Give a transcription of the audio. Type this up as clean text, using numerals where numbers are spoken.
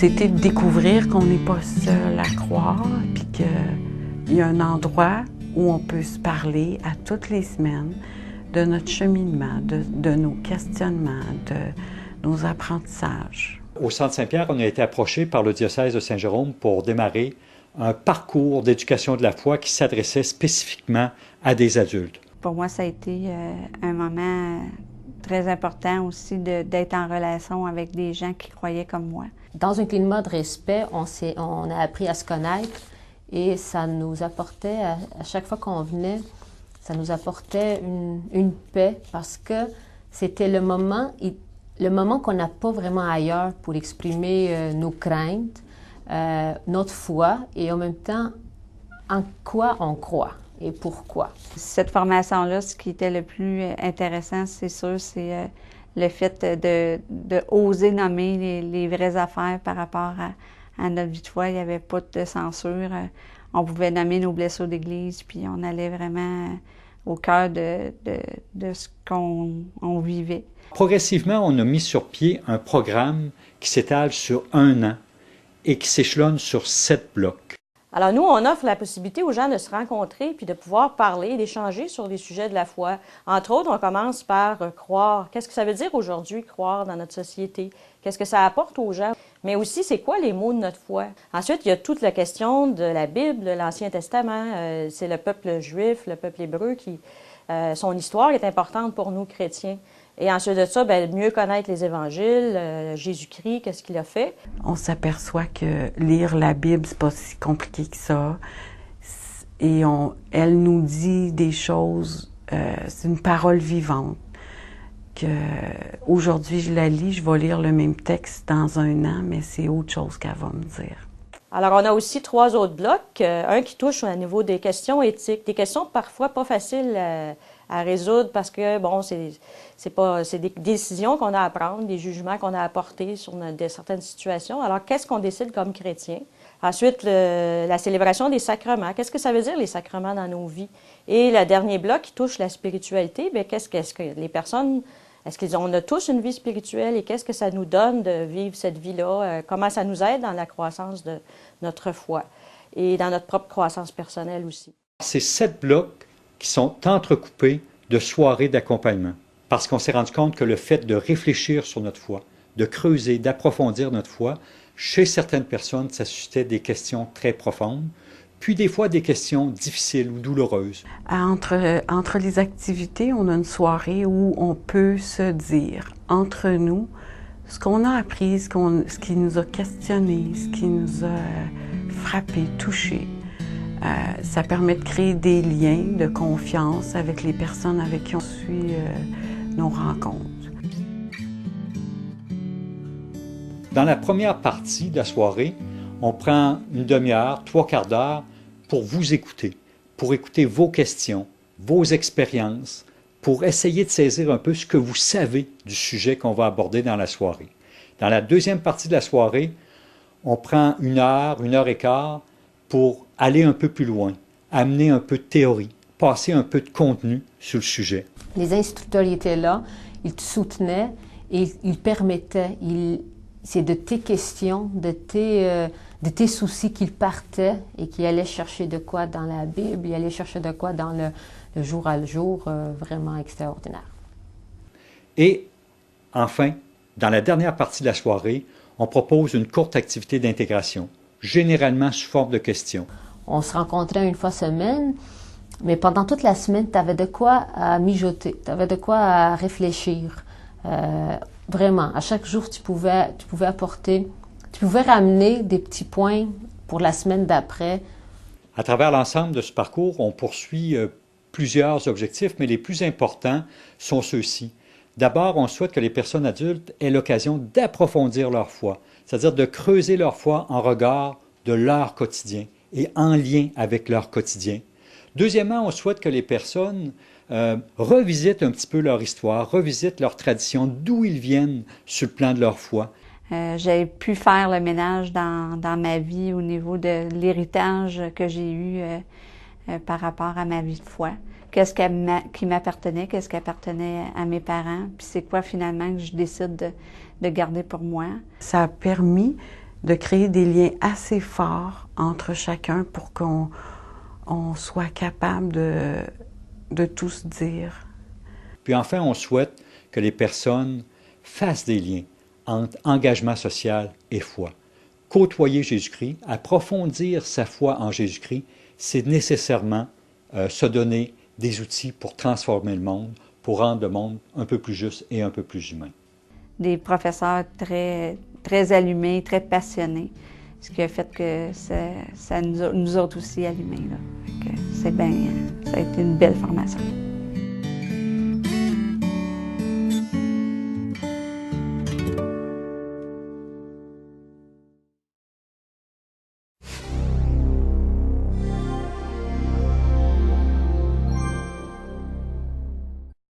C'était de découvrir qu'on n'est pas seul à croire, puis qu'il y a un endroit où on peut se parler à toutes les semaines de notre cheminement, de nos questionnements, de nos apprentissages. Au Centre Saint-Pierre, on a été approché par le diocèse de Saint-Jérôme pour démarrer un parcours d'éducation de la foi qui s'adressait spécifiquement à des adultes. Pour moi, ça a été un moment très important aussi d'être en relation avec des gens qui croyaient comme moi. Dans un climat de respect, on a appris à se connaître et ça nous apportait, à chaque fois qu'on venait, ça nous apportait une paix parce que c'était le moment qu'on n'a pas vraiment ailleurs pour exprimer nos craintes, notre foi et en même temps en quoi on croit et pourquoi. Cette formation-là, ce qui était le plus intéressant, c'est sûr, c'est le fait de oser nommer les vraies affaires par rapport à notre vie de foi. Il n'y avait pas de censure. On pouvait nommer nos blessures d'église, puis on allait vraiment au cœur de ce qu'on vivait. Progressivement, on a mis sur pied un programme qui s'étale sur 1 an et qui s'échelonne sur 7 blocs. Alors nous, on offre la possibilité aux gens de se rencontrer puis de pouvoir parler, d'échanger sur des sujets de la foi. Entre autres, on commence par croire. Qu'est-ce que ça veut dire aujourd'hui, croire dans notre société? Qu'est-ce que ça apporte aux gens? Mais aussi, c'est quoi les mots de notre foi? Ensuite, il y a toute la question de la Bible, de l'Ancien Testament. C'est le peuple juif, le peuple hébreu qui... son histoire est importante pour nous, chrétiens. Et ensuite de ça, mieux connaître les évangiles, Jésus-Christ, qu'est-ce qu'il a fait. On s'aperçoit que lire la Bible, c'est pas si compliqué que ça. Et elle nous dit des choses, c'est une parole vivante. Aujourd'hui, je la lis, je vais lire le même texte dans 1 an, mais c'est autre chose qu'elle va me dire. Alors, on a aussi 3 autres blocs. Un qui touche au niveau des questions éthiques, des questions parfois pas faciles à résoudre parce que, bon, c'est des décisions qu'on a à prendre, des jugements qu'on a à porter sur certaines situations. Alors, qu'est-ce qu'on décide comme chrétien? Ensuite, la célébration des sacrements. Qu'est-ce que ça veut dire, les sacrements, dans nos vies? Et le dernier bloc qui touche la spiritualité, bien, qu'est-ce que les personnes... Est-ce qu'on a tous une vie spirituelle et qu'est-ce que ça nous donne de vivre cette vie-là? Comment ça nous aide dans la croissance de notre foi et dans notre propre croissance personnelle aussi? Ces 7 blocs qui sont entrecoupés de soirées d'accompagnement. Parce qu'on s'est rendu compte que le fait de réfléchir sur notre foi, de creuser, d'approfondir notre foi, chez certaines personnes, ça suscitait des questions très profondes, puis des fois des questions difficiles ou douloureuses. Entre les activités, on a une soirée où on peut se dire, entre nous, ce qu'on a appris, ce qui nous a questionné, ce qui nous a frappé, touché. Ça permet de créer des liens de confiance avec les personnes avec qui on suit nos rencontres. Dans la première partie de la soirée, on prend une demi-heure, 3/4 d'heure pour vous écouter, pour écouter vos questions, vos expériences, pour essayer de saisir un peu ce que vous savez du sujet qu'on va aborder dans la soirée. Dans la deuxième partie de la soirée, on prend 1 heure, 1 heure et quart pour aller un peu plus loin, amener un peu de théorie, passer un peu de contenu sur le sujet. Les instructeurs étaient là, ils te soutenaient et ils permettaient, c'est de tes questions, de tes soucis qu'ils partaient et qu'ils allaient chercher de quoi dans la Bible, ils allaient chercher de quoi dans le jour à jour, vraiment extraordinaire. Et enfin, dans la dernière partie de la soirée, on propose une courte activité d'intégration, généralement sous forme de questions. On se rencontrait 1 fois semaine, mais pendant toute la semaine, tu avais de quoi à mijoter, tu avais de quoi à réfléchir. Vraiment, à chaque jour, tu pouvais ramener des petits points pour la semaine d'après. À travers l'ensemble de ce parcours, on poursuit plusieurs objectifs, mais les plus importants sont ceux-ci. D'abord, on souhaite que les personnes adultes aient l'occasion d'approfondir leur foi, c'est-à-dire de creuser leur foi en regard de leur quotidien et en lien avec leur quotidien. Deuxièmement, on souhaite que les personnes revisitent un petit peu leur histoire, revisitent leur tradition, d'où ils viennent sur le plan de leur foi. J'ai pu faire le ménage dans ma vie au niveau de l'héritage que j'ai eu par rapport à ma vie de foi. Qu'est-ce qui m'appartenait, qu'est-ce qui appartenait à mes parents, puis c'est quoi finalement que je décide de garder pour moi. Ça a permis de créer des liens assez forts entre chacun pour qu'on soit capable de tout se dire. Puis enfin, on souhaite que les personnes fassent des liens entre engagement social et foi. Côtoyer Jésus-Christ, approfondir sa foi en Jésus-Christ, c'est nécessairement se donner des outils pour transformer le monde, pour rendre le monde un peu plus juste et un peu plus humain. Des professeurs très allumés, très passionnés, ce qui a fait que ça nous autres aussi allumés. Là. C'est bien, ça a été une belle formation.